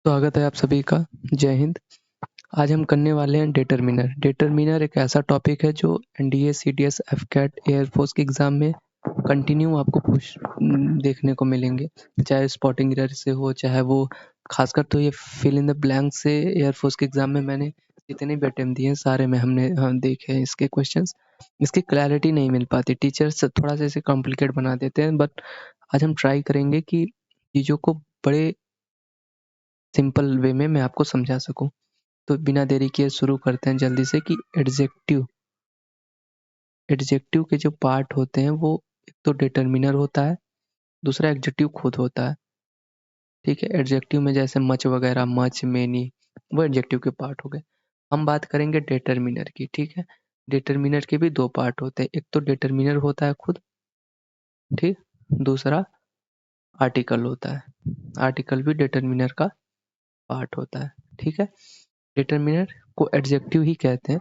स्वागत है आप सभी का। जय हिंद। आज हम करने वाले हैं डिटरमिनर। डिटरमिनर एक ऐसा टॉपिक है जो एनडीए, सीडीएस, एफकेट, एयरफोर्स के एग्जाम में कंटिन्यू आपको देखने को मिलेंगे, चाहे स्पॉटिंग एरर से हो, चाहे वो खासकर तो ये फिल इन द ब्लैंक से एयरफोर्स के एग्जाम में मैंने जितने भी अटेम्प्ट दिए हैं सारे में हमने देखे हैं इसके क्वेश्चंस। इसकी क्लैरिटी नहीं मिल पाती, टीचर्स थोड़ा सा इसे कॉम्प्लिकेट बना देते हैं, बट आज हम ट्राई करेंगे कि चीज़ों को बड़े सिंपल वे में मैं आपको समझा सकूं। तो बिना देरी किए शुरू करते हैं जल्दी से कि एडजेक्टिव एडजेक्टिव के जो पार्ट होते हैं वो एक तो डिटरमिनर होता है, दूसरा एडजेक्टिव खुद होता है। ठीक है, एडजेक्टिव में जैसे मच वगैरह, मच, मेनी, वो एडजेक्टिव के पार्ट हो गए। हम बात करेंगे डिटरमिनर की। ठीक है, डिटरमिनर के भी दो पार्ट होते हैं, एक तो डिटरमिनर होता है खुद, ठीक, दूसरा आर्टिकल होता है। आर्टिकल भी डिटरमिनर का पार्ट होता है। ठीक है, डिटरमिनर को एडजेक्टिव ही कहते हैं।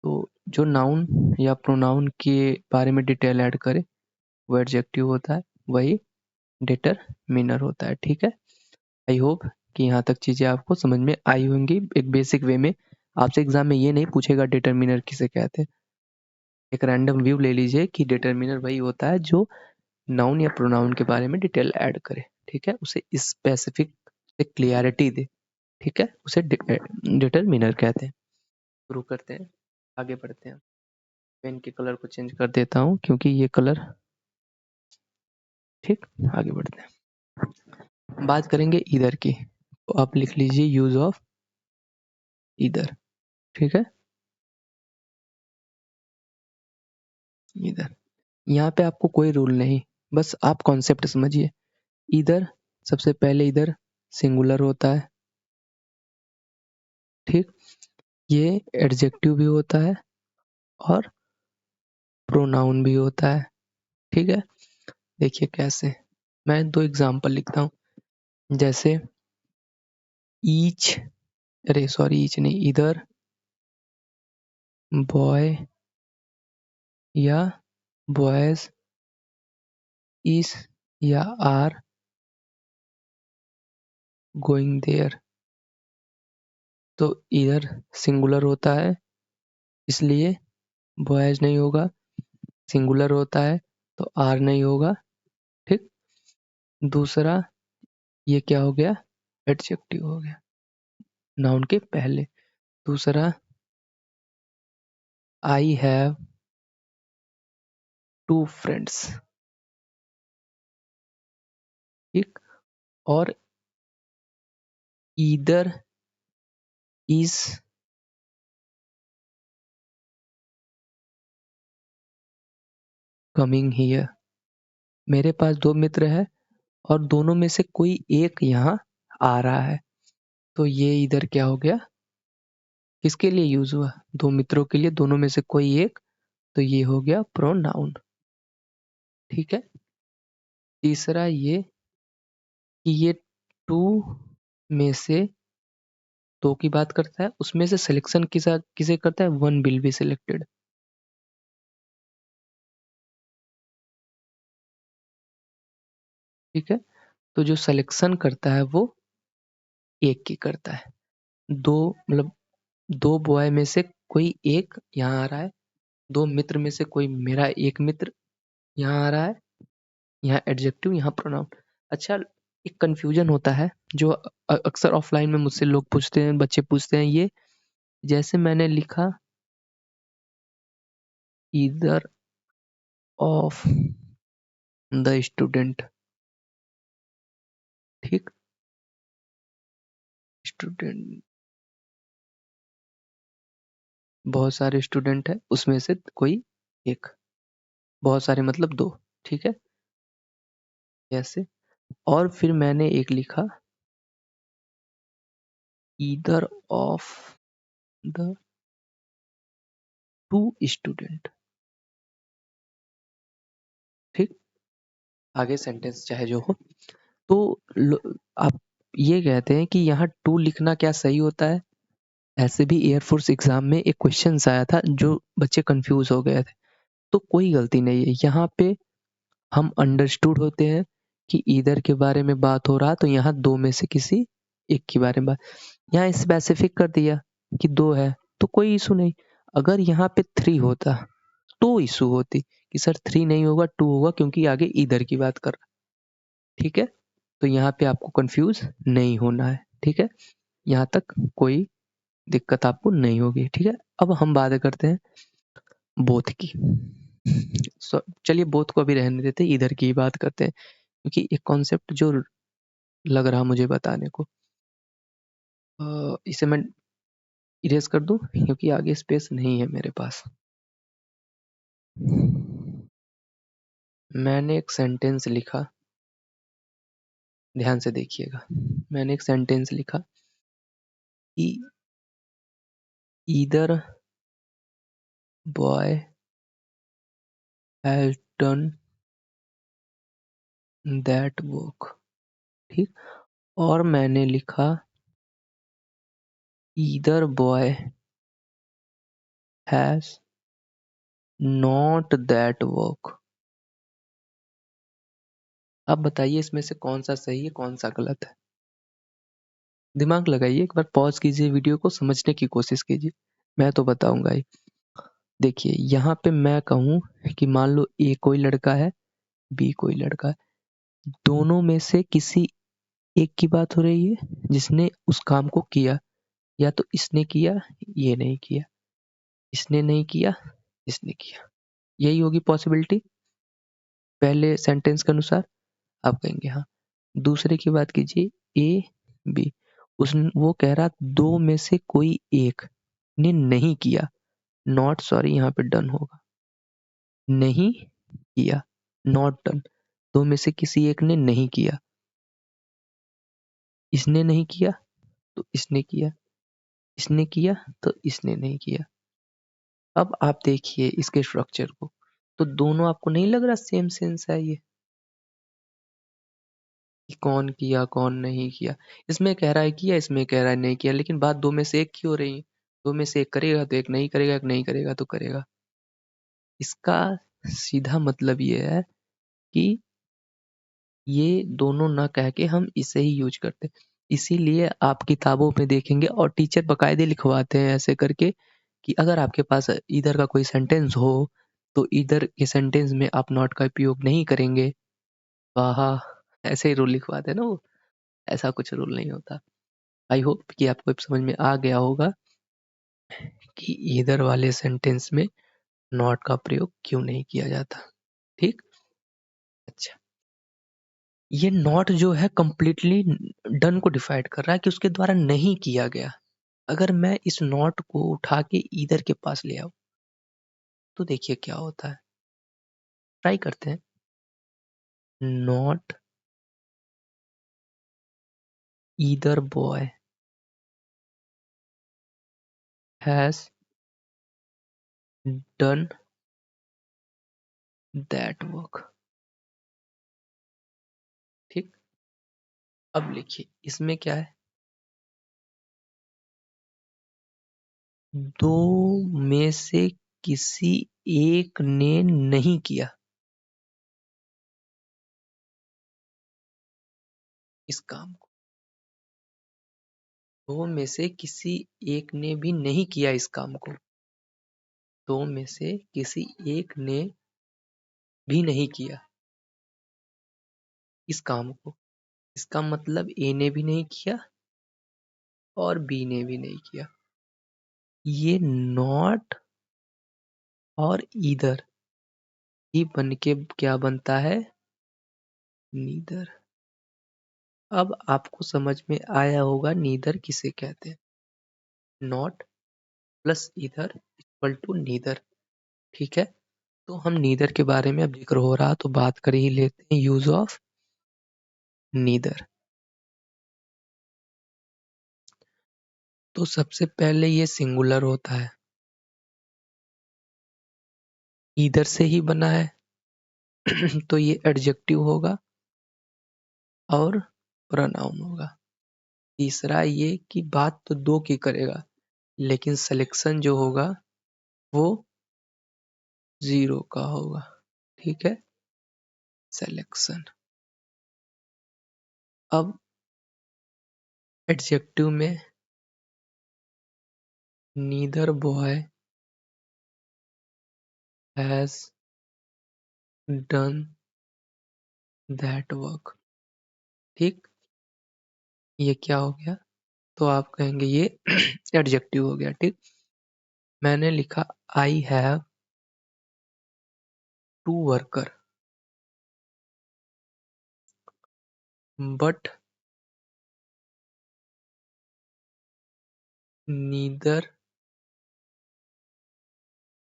तो जो नाउन या प्रोनाउन के बारे में डिटेल ऐड करे वो एडजेक्टिव होता है, वही डिटरमिनर होता है। ठीक है, आई होप कि यहाँ तक चीजें आपको समझ में आई होंगी एक बेसिक वे में। आपसे एग्जाम में ये नहीं पूछेगा डिटरमिनर किसे कहते हैं। एक रैंडम व्यू ले लीजिए कि डिटरमिनर वही होता है जो नाउन या प्रोनाउन के बारे में डिटेल ऐड करे। ठीक है, उसे स्पेसिफिक क्लियरिटी दे। ठीक है, उसे डिटरमिनर कहते हैं। शुरू करते हैं, आगे बढ़ते हैं। पेन के कलर को चेंज कर देता हूँ क्योंकि ये कलर, ठीक, आगे बढ़ते हैं। बात करेंगे इधर की, तो आप लिख लीजिए यूज ऑफ इधर। ठीक है, इधर, यहाँ पे आपको कोई रूल नहीं, बस आप कॉन्सेप्ट समझिए। इधर, सबसे पहले इधर सिंगुलर होता है। ठीक, ये एडजेक्टिव भी होता है और प्रोनाउन भी होता है। ठीक है, देखिए कैसे, मैं दो एग्जांपल लिखता हूँ। जैसे ईच, अरे सॉरी ईच नहीं, इधर बॉय या बॉयज इज या आर गोइंग देयर। तो इधर सिंगुलर होता है इसलिए बॉयज नहीं होगा, सिंगुलर होता है तो आर नहीं होगा। ठीक, दूसरा ये क्या हो गया, एडजेक्टिव हो गया नाउन के पहले। दूसरा, आई हैव टू फ्रेंड्स। ठीक, और ईदर इज कमिंग हियर। मेरे पास दो मित्र है और दोनों में से कोई एक यहाँ आ रहा है। तो ये इधर क्या हो गया, किसके लिए यूज हुआ, दो मित्रों के लिए, दोनों में से कोई एक, तो ये हो गया प्रोनाउन। ठीक है, तीसरा ये कि ये टू में से दो की बात करता है, उसमें से सिलेक्शन किसा किसे करता है, वन विल बी सिलेक्टेड। ठीक है, तो जो सिलेक्शन करता है वो एक की करता है। दो मतलब दो बॉय में से कोई एक यहाँ आ रहा है, दो मित्र में से कोई मेरा एक मित्र यहाँ आ रहा है, यहाँ एडजेक्टिव, यहाँ प्रोनाउन। अच्छा, एक कंफ्यूजन होता है जो अक्सर ऑफलाइन में मुझसे लोग पूछते हैं, बच्चे पूछते हैं, ये जैसे मैंने लिखा ईदर ऑफ द स्टूडेंट। ठीक, स्टूडेंट, बहुत सारे स्टूडेंट है, उसमें से कोई एक, बहुत सारे मतलब दो। ठीक है, ऐसे। और फिर मैंने एक लिखा either of the two student. ठीक, आगे सेंटेंस चाहे जो हो। तो आप ये कहते हैं कि यहाँ टू लिखना क्या सही होता है। ऐसे भी एयरफोर्स एग्जाम में एक क्वेश्चन आया था जो बच्चे कंफ्यूज हो गए थे। तो कोई गलती नहीं है यहाँ पे, हम अंडरस्टूड होते हैं कि ईदर के बारे में बात हो रहा, तो यहाँ दो में से किसी एक के बारे में बात, यहाँ स्पेसिफिक कर दिया कि 2 है तो कोई इशू नहीं। अगर यहाँ पे 3 होता तो इशू होती कि सर 3 नहीं होगा 2 होगा क्योंकि आगे इधर की बात कर रहा। ठीक है, तो यहाँ पे आपको कंफ्यूज नहीं होना है। ठीक है, यहाँ तक कोई दिक्कत आपको नहीं होगी। ठीक है, अब हम बात करते हैं बोथ की। चलिए बोथ को अभी रहने देते हैं, इधर की ही बात करते हैं क्योंकि एक कॉन्सेप्ट जो लग रहा मुझे बताने को, इसे मैं इरेज कर दूं क्योंकि आगे स्पेस नहीं है मेरे पास। मैंने एक सेंटेंस लिखा, ध्यान से देखिएगा। मैंने एक सेंटेंस लिखा कि either boy has done that work. ठीक, और मैंने लिखा either boy has not that work. अब बताइए इसमें से कौन सा सही है कौन सा गलत है। दिमाग लगाइए, एक बार पॉज कीजिए, वीडियो को समझने की कोशिश कीजिए, मैं तो बताऊंगा ही। देखिए यहाँ पे मैं कहूँ कि मान लो ए कोई लड़का है, बी कोई लड़का है, दोनों में से किसी एक की बात हो रही है जिसने उस काम को किया, या तो इसने किया ये नहीं किया, इसने नहीं किया इसने किया, यही होगी पॉसिबिलिटी पहले सेंटेंस के अनुसार। आप कहेंगे हाँ। दूसरे की बात कीजिए, ए बी, उस वो कह रहा दो में से कोई एक ने नहीं किया, नॉट, सॉरी यहाँ पे डन होगा, नहीं किया, नॉट डन, दो में से किसी एक ने नहीं किया, इसने नहीं किया तो इसने किया, इसने किया तो इसने नहीं किया। अब आप देखिए इसके स्ट्रक्चर को, तो दोनों आपको नहीं लग रहा सेम सेंस है ये, कि कौन किया कौन नहीं किया। इसमें कह रहा है किया, इसमें कह रहा है नहीं किया, लेकिन बात दो में से एक की हो रही है। दो में से एक करेगा तो एक नहीं करेगा, एक नहीं करेगा तो करेगा। इसका सीधा मतलब ये है कि ये दोनों ना कह के हम इसे ही यूज करते हैं। इसीलिए आप किताबों में देखेंगे और टीचर बकायदे लिखवाते हैं ऐसे करके कि अगर आपके पास इधर का कोई सेंटेंस हो तो इधर के सेंटेंस में आप नॉट का उपयोग नहीं करेंगे। वाह, ऐसे ही रूल लिखवाते हैं ना वो, ऐसा कुछ रूल नहीं होता। आई होप कि आपको समझ में आ गया होगा कि इधर वाले सेंटेंस में नॉट का प्रयोग क्यों नहीं किया जाता। ठीक, अच्छा, ये नॉट जो है कंप्लीटली डन को डिफाइड कर रहा है कि उसके द्वारा नहीं किया गया। अगर मैं इस नॉट को उठा के इधर के पास ले आऊं तो देखिए क्या होता है, ट्राई करते हैं। Not either boy has done that work. ठीक, अब लिखिए इसमें क्या है, दो में से किसी एक ने नहीं किया इस काम को, दो में से किसी एक ने भी नहीं किया इस काम को, दो में से किसी एक ने भी नहीं किया इस काम को। इसका मतलब ए ने भी नहीं किया और बी ने भी नहीं किया। ये नॉट और ईदर ही बन के क्या बनता है, नीदर। अब आपको समझ में आया होगा नीदर किसे कहते हैं, not plus either equal to neither. ठीक है, तो हम नीदर के बारे में अब जिक्र हो रहा तो बात कर ही लेते हैं यूज ऑफ नीदर। तो सबसे पहले ये सिंगुलर होता है, ईदर से ही बना है तो ये एडजेक्टिव होगा और प्रोनाउन होगा। तीसरा ये कि बात तो दो की करेगा लेकिन सिलेक्शन जो होगा वो जीरो का होगा। ठीक है, सिलेक्शन। अब एडजेक्टिव में neither boy has done that work. ठीक, ये क्या हो गया? तो आप कहेंगे ये एडजेक्टिव हो गया। ठीक, मैंने लिखा I have two worker but neither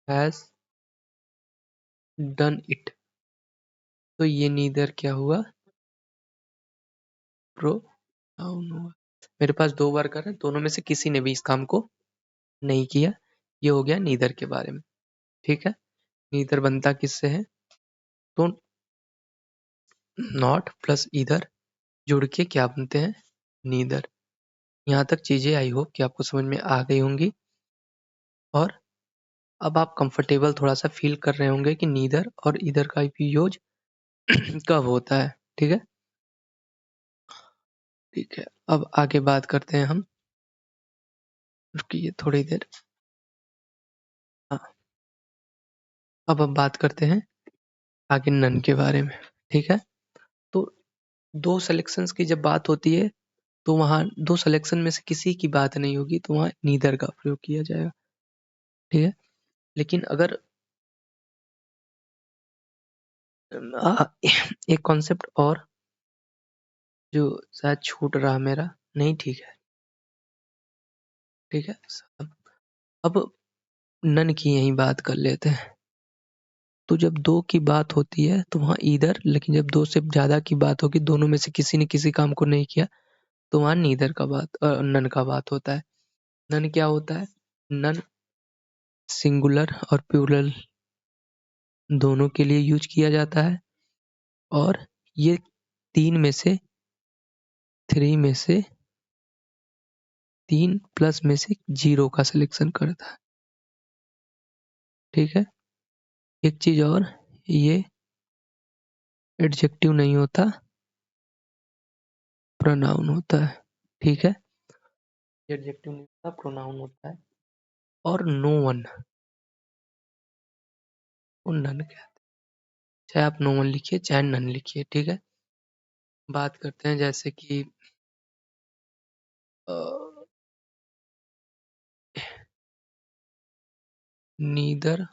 has done it. तो ये नीदर क्या हुआ? प्रोनाउन हुआ। मेरे पास दो वर्कर है, दोनों में से किसी ने भी इस काम को नहीं किया। ये हो गया नीदर के बारे में। ठीक है, नीदर बनता किससे है? तो नॉट प्लस ईदर जुड़ के क्या बनते हैं? नीदर। यहाँ तक चीजें आई होप कि आपको समझ में आ गई होंगी, और अब आप कंफर्टेबल थोड़ा सा फील कर रहे होंगे कि नीदर और ईदर का भी यूज कब होता है। ठीक है, ठीक है, अब आगे बात करते हैं हम। रुकिए थोड़ी देर। हाँ, अब हम बात करते हैं आगे नन के बारे में। ठीक है, तो दो सिलेक्शंस की जब बात होती है तो वहाँ दो सिलेक्शन में से किसी की बात नहीं होगी, तो वहाँ नीदर का प्रयोग किया जाएगा। ठीक है, लेकिन अगर एक कॉन्सेप्ट और जो शायद छूट रहा मेरा, नहीं ठीक है, ठीक है, अब नन की यही बात कर लेते हैं। तो जब दो की बात होती है तो वहाँ ईदर, लेकिन जब दो से ज्यादा की बात होगी, दोनों में से किसी ने किसी काम को नहीं किया, तो वहाँ नीदर का बात नन का बात होता है। नन क्या होता है? नन सिंगुलर और प्लूरल दोनों के लिए यूज किया जाता है, और ये तीन में से थ्री में से तीन प्लस में से जीरो का सिलेक्शन करता है। ठीक है, एक चीज और, ये एडजेक्टिव नहीं होता, प्रोनाउन होता है। ठीक है, एडजेक्टिव नहीं होता, प्रोनाउन होता है। और नो वन को नन कहते हैं। चाहे आप नो वन लिखिए चाहे नन लिखिए। ठीक है, बात करते हैं जैसे कि neither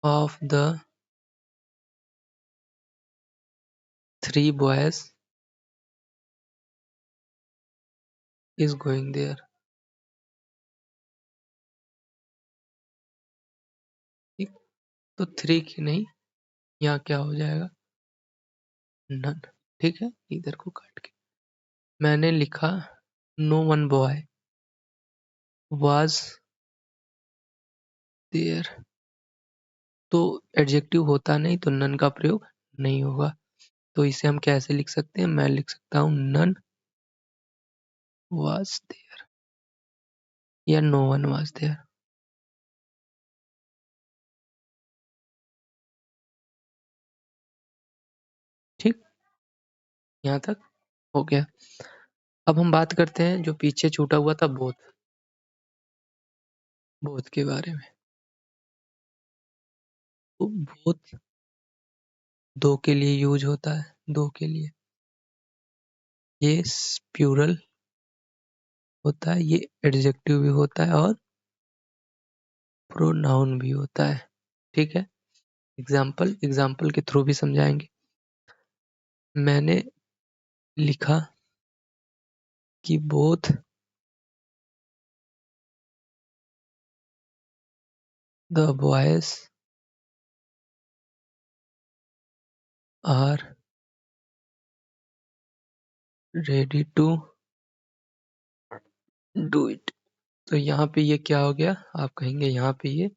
of the three boys is going there. ठीक, तो थ्री की नहीं, यहाँ क्या हो जाएगा? नन। ठीक है, इधर को काट के मैंने लिखा no one boy was there. तो एडजेक्टिव होता नहीं तो नन का प्रयोग नहीं होगा। तो इसे हम कैसे लिख सकते हैं? मैं लिख सकता हूँ नन वाज देयर, या नो वन वाज देयर। ठीक, यहाँ तक हो गया। अब हम बात करते हैं जो पीछे छूटा हुआ था, बोथ। बोथ के बारे में। तो बोथ दो के लिए यूज होता है, दो के लिए। ये प्लूरल होता है, ये एडजेक्टिव भी होता है और प्रोनाउन भी होता है। ठीक है, एग्जाम्पल के थ्रू भी समझाएंगे। मैंने लिखा कि both the boys are ready to do it. तो यहाँ पे ये क्या हो गया? आप कहेंगे यहाँ पे ये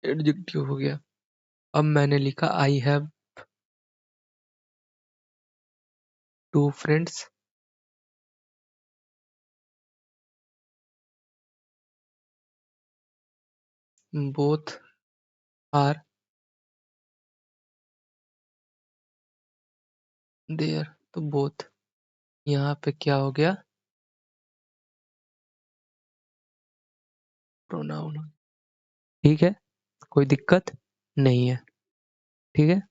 एडजेक्टिव हो गया। अब मैंने लिखा I have two friends both are there. तो बोथ यहाँ पे क्या हो गया, प्रोनाउन। ठीक है, कोई दिक्कत नहीं है। ठीक है,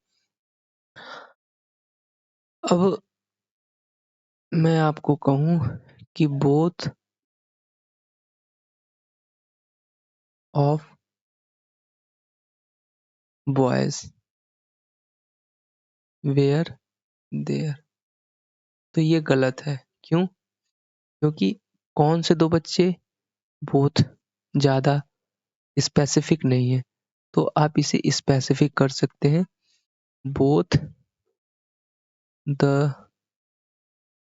अब मैं आपको कहूं कि both of boys were there, तो ये गलत है। क्यों? क्योंकि कौन से दो बच्चे, बोथ ज्यादा स्पेसिफिक नहीं है, तो आप इसे स्पेसिफिक कर सकते हैं, बोथ द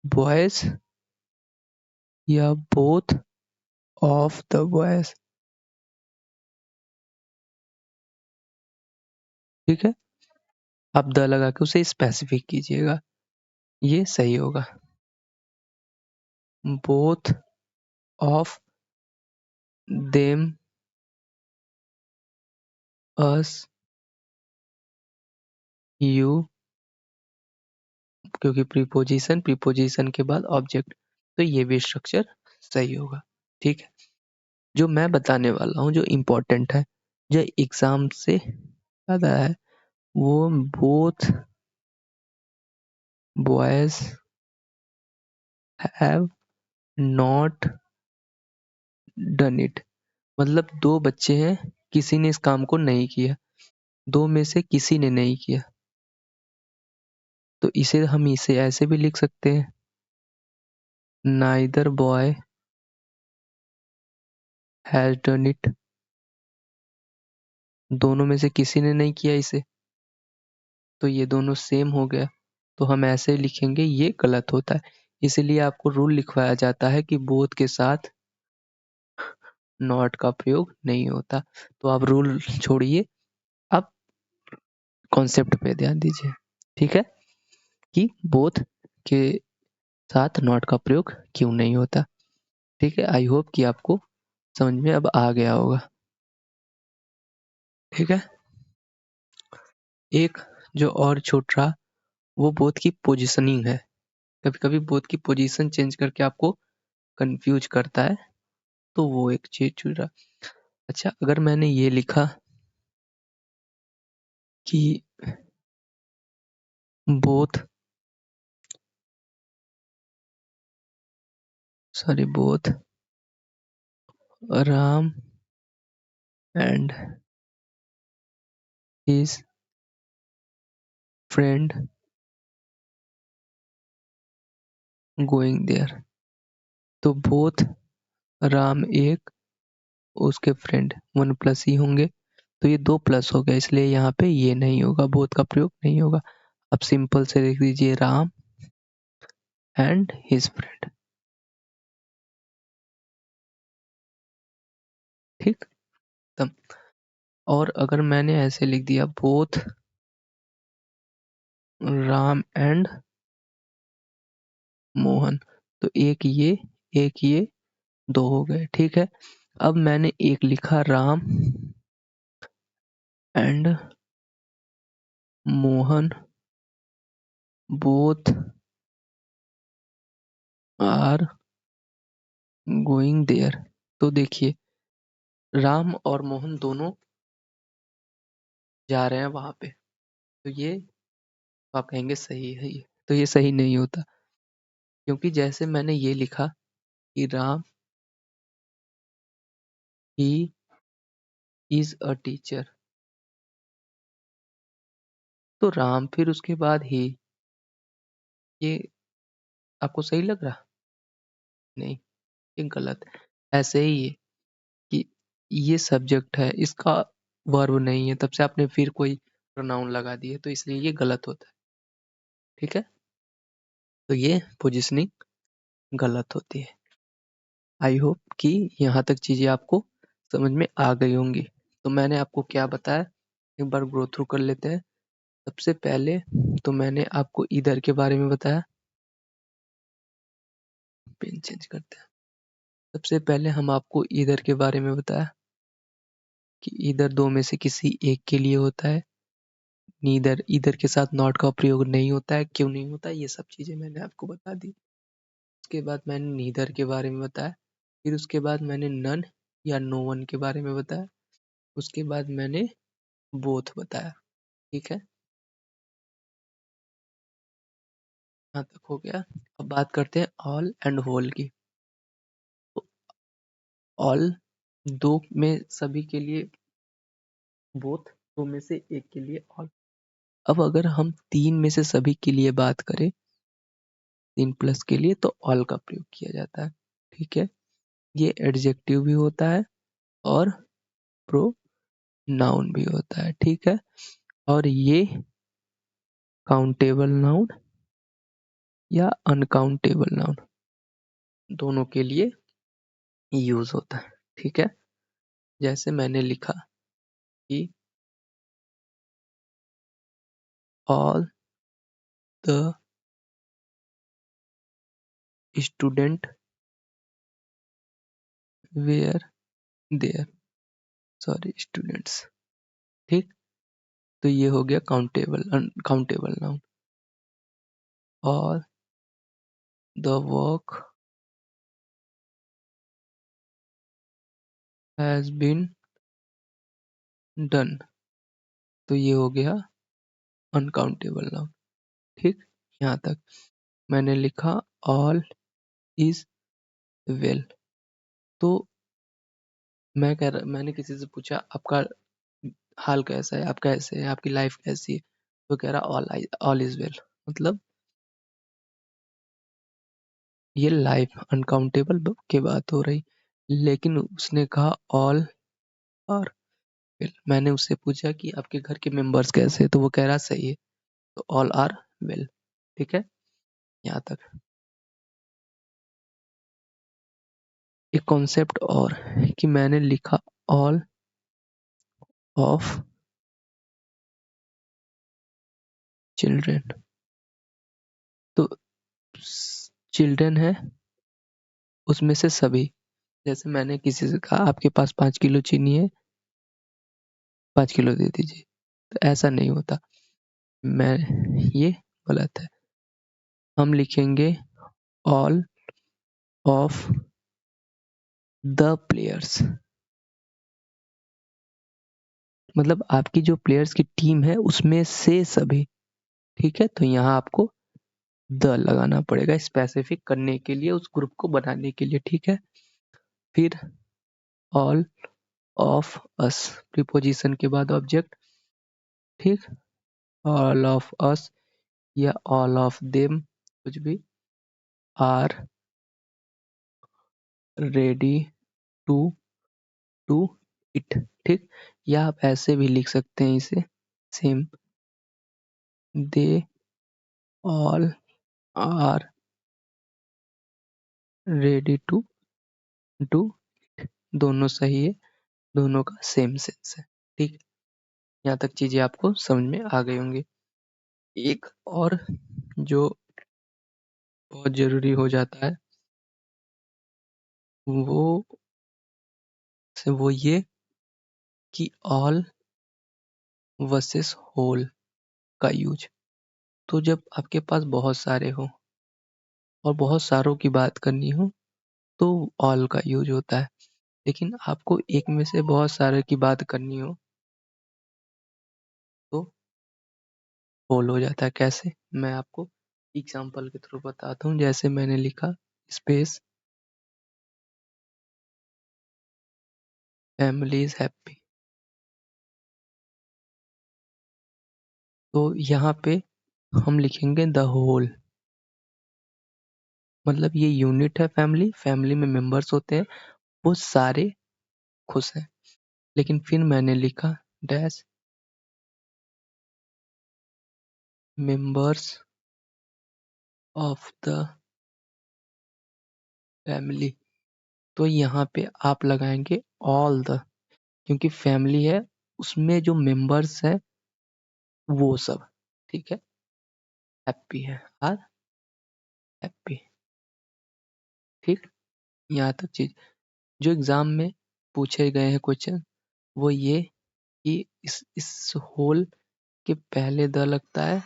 बॉयज या बोथ ऑफ द बॉयज। ठीक है, आप द लगा के उसे स्पेसिफिक कीजिएगा, ये सही होगा। Both of them us you, क्योंकि प्रीपोजिशन के बाद ऑब्जेक्ट, तो ये भी स्ट्रक्चर सही होगा। ठीक है, जो मैं बताने वाला हूँ जो इम्पोर्टेंट है, जो एग्जाम से ज्यादा है, वो both boys have not done it, मतलब दो बच्चे हैं, किसी ने इस काम को नहीं किया, दो में से किसी ने नहीं किया, तो इसे ऐसे भी लिख सकते हैं, neither boy has done it, दोनों में से किसी ने नहीं किया इसे, तो ये दोनों सेम हो गया, तो हम ऐसे लिखेंगे, ये गलत होता है। इसीलिए आपको रूल लिखवाया जाता है कि बोथ के साथ नॉट का प्रयोग नहीं होता। तो आप रूल छोड़िए, आप कॉन्सेप्ट पे ध्यान दीजिए। ठीक है, कि बोथ के साथ नॉट का प्रयोग क्यों नहीं होता। ठीक है, आई होप कि आपको समझ में अब आ गया होगा। ठीक है, एक जो और छूट रहा, वो बोथ की पोजिशनिंग है। कभी कभी बोथ की पोजीशन चेंज करके आपको कंफ्यूज करता है, तो वो एक चीज छूट रहा। अच्छा, अगर मैंने ये लिखा कि both both Ram and his friend going there, तो बोथ राम एक, उसके फ्रेंड वन प्लस ही होंगे, तो ये दो प्लस हो गया, इसलिए यहाँ पे ये नहीं होगा, बोथ का प्रयोग नहीं होगा। अब सिंपल से लिख दीजिए राम एंड हिज फ्रेंड। ठीक, तब और अगर मैंने ऐसे लिख दिया बोथ राम एंड मोहन, तो एक ये दो हो गए। ठीक है, अब मैंने एक लिखा Ram and Mohan both are going there, तो देखिए राम और मोहन दोनों जा रहे हैं वहां पे, तो ये आप कहेंगे सही है ये, तो ये सही नहीं होता, क्योंकि जैसे मैंने ये लिखा कि Ram he is a teacher, तो राम फिर उसके बाद ही, ये आपको सही लग रहा? नहीं, ये गलत है। ऐसे ही है कि ये सब्जेक्ट है, इसका वर्ब नहीं है, तब से आपने फिर कोई प्रोनाउन लगा दिए, तो इसलिए ये गलत होता है। ठीक है, तो ये पोजिशनिंग गलत होती है। आई होप कि यहाँ तक चीजें आपको समझ में आ गई होंगी। तो मैंने आपको क्या बताया, एक बार गो थ्रू कर लेते हैं। सबसे पहले तो मैंने आपको ईदर के बारे में बताया, पेन चेंज करते हैं। सबसे पहले हम आपको ईदर के बारे में बताया कि ईदर दो में से किसी एक के लिए होता है, नीदर ईदर के साथ नॉट का प्रयोग नहीं होता है, क्यों नहीं होता है, ये सब चीजें मैंने आपको बता दी। उसके बाद मैंने नीदर के बारे में बताया, फिर उसके बाद मैंने नन या नो वन के बारे में बताया, उसके बाद मैंने बोथ बताया। ठीक है, यहाँ तक हो गया। अब बात करते हैं ऑल एंड होल की। तो ऑल दो में सभी के लिए बोथ, दो में से एक के लिए ऑल। अब अगर हम तीन में से सभी के लिए बात करें, तीन प्लस के लिए, तो ऑल का प्रयोग किया जाता है। ठीक है, ये एडजेक्टिव भी होता है और प्रोनाउन भी होता है। ठीक है, और ये काउंटेबल नाउन या अनकाउंटेबल नाउन दोनों के लिए यूज होता है। ठीक है, जैसे मैंने लिखा कि all the student were there, sorry students. ठीक, तो ये हो गया countable uncountable noun. All the work has been done, तो ये हो गया अनकाउंटेबल नाउन। ठीक, यहाँ तक मैंने लिखा ऑल इज वेल। तो मैंने किसी से पूछा आपका हाल कैसा है, आप कैसे हैं, आपकी लाइफ कैसी है, तो कह रहा ऑल इज वेल। मतलब ये लाइफ अनकाउंटेबल की बात हो रही, लेकिन उसने कहा ऑल आर वेल। मैंने उससे पूछा कि आपके घर के मेंबर्स कैसे हैं, तो वो कह रहा सही है, तो ऑल आर वेल। ठीक है, यहाँ तक। एक कॉन्सेप्ट और कि मैंने लिखा ऑल ऑफ चिल्ड्रेन, तो चिल्ड्रन है उसमें से सभी। जैसे मैंने किसी से कहा आपके पास 5 किलो चीनी है, 5 किलो दे दीजिए, तो ऐसा नहीं होता। मैं ये गलत है। हम लिखेंगे ऑल ऑफ द प्लेयर्स, मतलब आपकी जो प्लेयर्स की टीम है उसमें से सभी। ठीक है, तो यहाँ आपको द लगाना पड़ेगा स्पेसिफिक करने के लिए, उस ग्रुप को बनाने के लिए। ठीक है, फिर ऑल ऑफ अस, प्रीपोजिशन के बाद ऑब्जेक्ट। ठीक, ऑल ऑफ अस या ऑल ऑफ देम, कुछ भी, are ready to to it. ठीक, या आप ऐसे भी लिख सकते हैं इसे, same, they all are ready to do, दोनों सही है, दोनों का सेम सेंस है। ठीक, यहाँ तक चीजें आपको समझ में आ गई होंगी। एक और जो बहुत जरूरी हो जाता है वो वो ये कि ऑल वर्सेस होल का यूज। तो जब आपके पास बहुत सारे हो और बहुत सारों की बात करनी हो तो ऑल का यूज होता है, लेकिन आपको एक में से बहुत सारे की बात करनी हो तो होल हो जाता है। कैसे, मैं आपको एग्जांपल के थ्रू बताता हूँ। जैसे मैंने लिखा स्पेस फैमिली इज हैप्पी, तो यहाँ पे हम लिखेंगे द होल, मतलब ये यूनिट है फैमिली, फैमिली में मेंबर्स होते हैं, वो सारे खुश हैं। लेकिन फिर मैंने लिखा dash members of the family, तो यहाँ पे आप लगाएंगे ऑल द, क्योंकि फैमिली है उसमें जो मेंबर्स है वो सब, ठीक है, हैप्पी है, आर हैप्पी। ठीक, यहाँ तक चीज जो एग्जाम में पूछे गए हैं क्वेश्चन वो ये कि इस होल के पहले द लगता है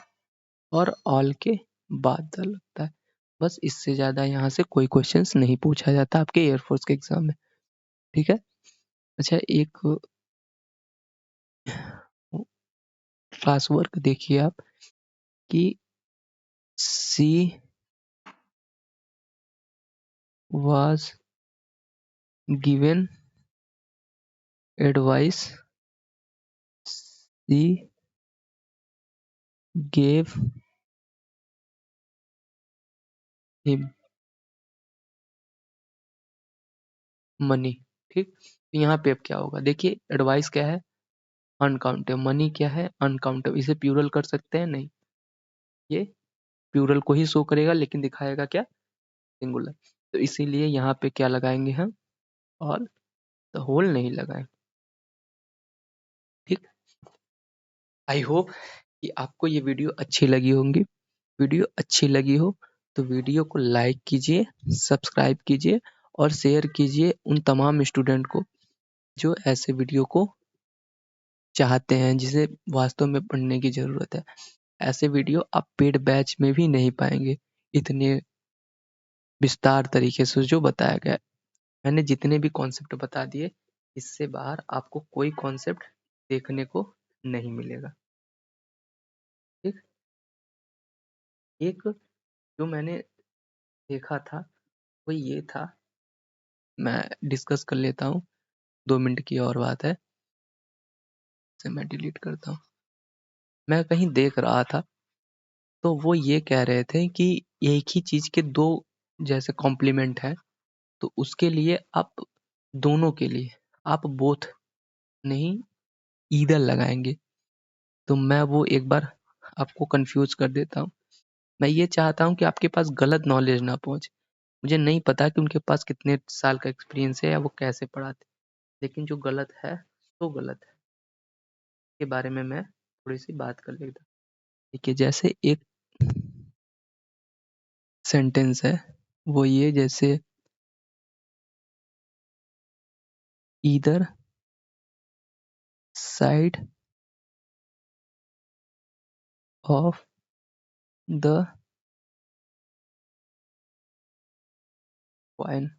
और ऑल के बाद द लगता है। बस इससे ज़्यादा यहाँ से कोई क्वेश्चंस नहीं पूछा जाता आपके एयरफोर्स के एग्जाम में। ठीक है। अच्छा, एक क्लास वर्क देखिए आप कि सी was given advice, she gave him money। ठीक, तो यहाँ पे अब क्या होगा, देखिए एडवाइस क्या है, अनकाउंटेबल, मनी क्या है, अनकाउंटेबल। इसे प्यूरल कर सकते हैं नहीं, ये प्यूरल को ही शो करेगा लेकिन दिखाएगा क्या, सिंगुलर। तो इसीलिए यहाँ पे क्या लगाएंगे हम, ऑल, द होल नहीं लगाएंगे। ठीक, आई होप कि आपको ये वीडियो अच्छी लगी होंगी। वीडियो अच्छी लगी हो तो वीडियो को लाइक कीजिए, सब्सक्राइब कीजिए और शेयर कीजिए उन तमाम स्टूडेंट को जो ऐसे वीडियो को चाहते हैं, जिसे वास्तव में पढ़ने की ज़रूरत है। ऐसे वीडियो आप पेड बैच में भी नहीं पाएंगे, इतने विस्तार तरीके से जो बताया गया है। मैंने जितने भी कॉन्सेप्ट बता दिए, इससे बाहर आपको कोई कॉन्सेप्ट देखने को नहीं मिलेगा। ठीक, एक जो मैंने देखा था वो ये था, मैं डिस्कस कर लेता हूँ, 2 मिनट की और बात है, इसे मैं डिलीट करता हूँ। मैं कहीं देख रहा था तो वो ये कह रहे थे कि एक ही चीज के दो जैसे कॉम्प्लीमेंट है, तो उसके लिए आप दोनों के लिए आप बोथ नहीं ईदर लगाएंगे। तो मैं वो एक बार आपको कंफ्यूज कर देता हूँ। मैं ये चाहता हूँ कि आपके पास गलत नॉलेज ना पहुंचे। मुझे नहीं पता कि उनके पास कितने साल का एक्सपीरियंस है या वो कैसे पढ़ाते, लेकिन जो गलत है तो गलत है, के बारे में मैं थोड़ी सी बात कर लेता हूँ। देखिए, जैसे एक सेंटेंस है वो ये, जैसे either side of the coin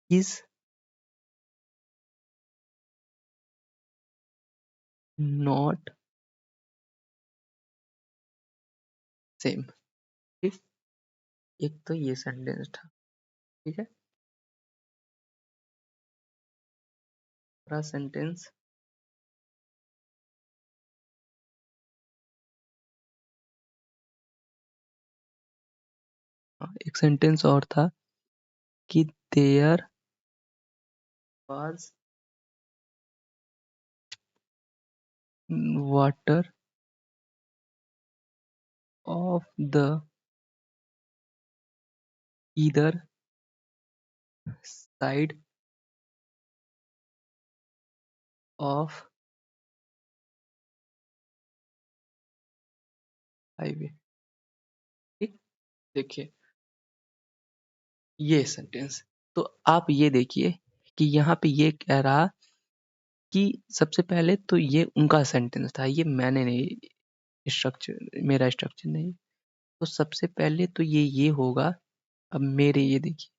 is not same. ठीक, एक तो ये सेंटेंस था। ठीक है, पूरा सेंटेंस एक सेंटेंस और था कि there was water of the either side of highway. ठीक, देखिए ये सेंटेंस, तो आप ये देखिए कि यहाँ पे ये कह रहा कि सबसे पहले तो ये उनका सेंटेंस था, ये मैंने नहीं, स्ट्रक्चर मेरा स्ट्रक्चर नहीं। तो सबसे पहले तो ये होगा, अब मेरे ये देखिए,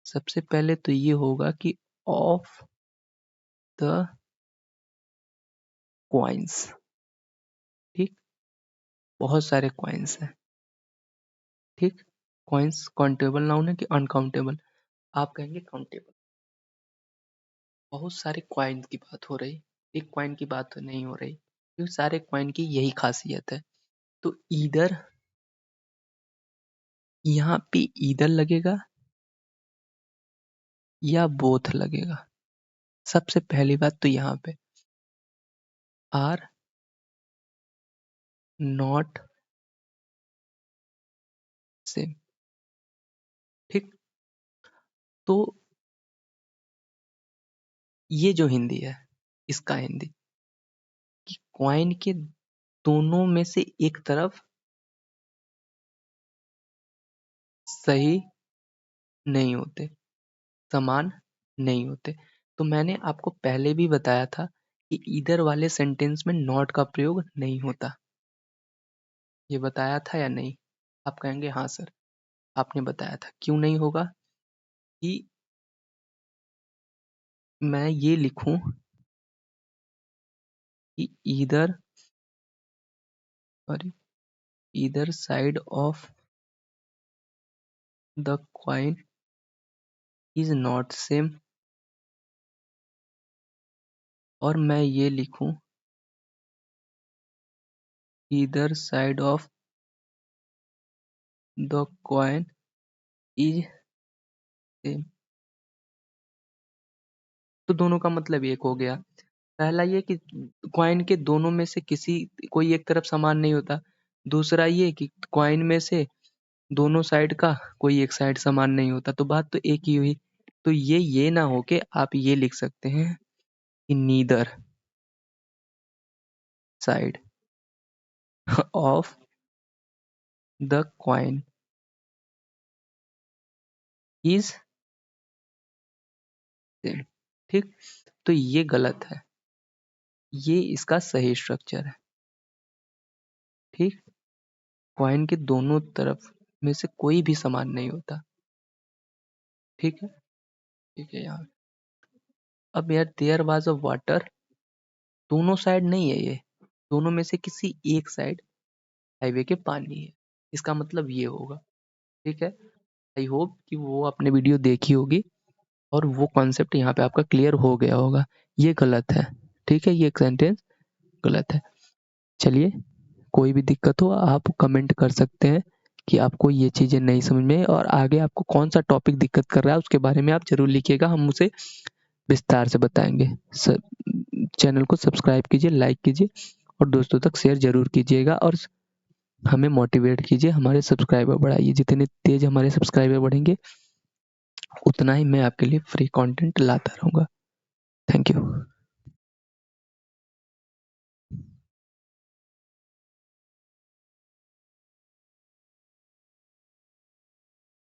सबसे पहले तो ये होगा कि ऑफ द कॉइन्स। ठीक, बहुत सारे कॉइन्स हैं। ठीक, कॉइन्स काउंटेबल नाउन है कि अनकाउंटेबल, आप कहेंगे काउंटेबल। बहुत सारे कॉइन की बात हो रही, एक कॉइन की बात तो नहीं हो रही, क्योंकि सारे कॉइन की यही खासियत है। तो ईदर, यहाँ पे ईदर लगेगा या बोथ लगेगा। सबसे पहली बात तो यहाँ पे आर नॉट सेम। ठीक, तो ये जो हिंदी है, इसका हिंदी कि कॉइन के दोनों में से एक तरफ सही नहीं होते, समान नहीं होते। तो मैंने आपको पहले भी बताया था कि इधर वाले सेंटेंस में नॉट का प्रयोग नहीं होता। ये बताया था या नहीं? आप कहेंगे हाँ सर, आपने बताया था। क्यों नहीं होगा? कि मैं ये लिखूं कि either sorry either side of the coin is not same, और मैं ये लिखूं either side of the coin is same, तो दोनों का मतलब एक हो गया। पहला ये कि कॉइन के दोनों में से किसी कोई एक तरफ समान नहीं होता। दूसरा ये कि कॉइन में से दोनों साइड का कोई एक साइड समान नहीं होता, तो बात तो एक ही हुई। तो ये ना हो के आप ये लिख सकते हैं कि neither side of the coin is same. ठीक, तो ये गलत है, ये इसका सही स्ट्रक्चर है। ठीक, कॉइन के दोनों तरफ में से कोई भी समान नहीं होता। ठीक है, ठीक है यार। अब यार देयर वाज अ वाटर, दोनों साइड नहीं है ये, दोनों में से किसी एक साइड हाईवे के पानी है, इसका मतलब ये होगा। ठीक है, आई होप कि वो आपने वीडियो देखी होगी और वो कॉन्सेप्ट यहाँ पे आपका क्लियर हो गया होगा। ये गलत है, ठीक है, ये एक सेंटेंस गलत है। चलिए, कोई भी दिक्कत हो आप कमेंट कर सकते हैं कि आपको ये चीज़ें नहीं समझ में, और आगे आपको कौन सा टॉपिक दिक्कत कर रहा है उसके बारे में आप जरूर लिखिएगा, हम उसे विस्तार से बताएंगे। चैनल को सब्सक्राइब कीजिए, लाइक कीजिए और दोस्तों तक शेयर जरूर कीजिएगा, और हमें मोटिवेट कीजिए, हमारे सब्सक्राइबर बढ़ाइए। जितने तेज हमारे सब्सक्राइबर बढ़ेंगे उतना ही मैं आपके लिए फ्री कंटेंट लाता रहूँगा। Thank you.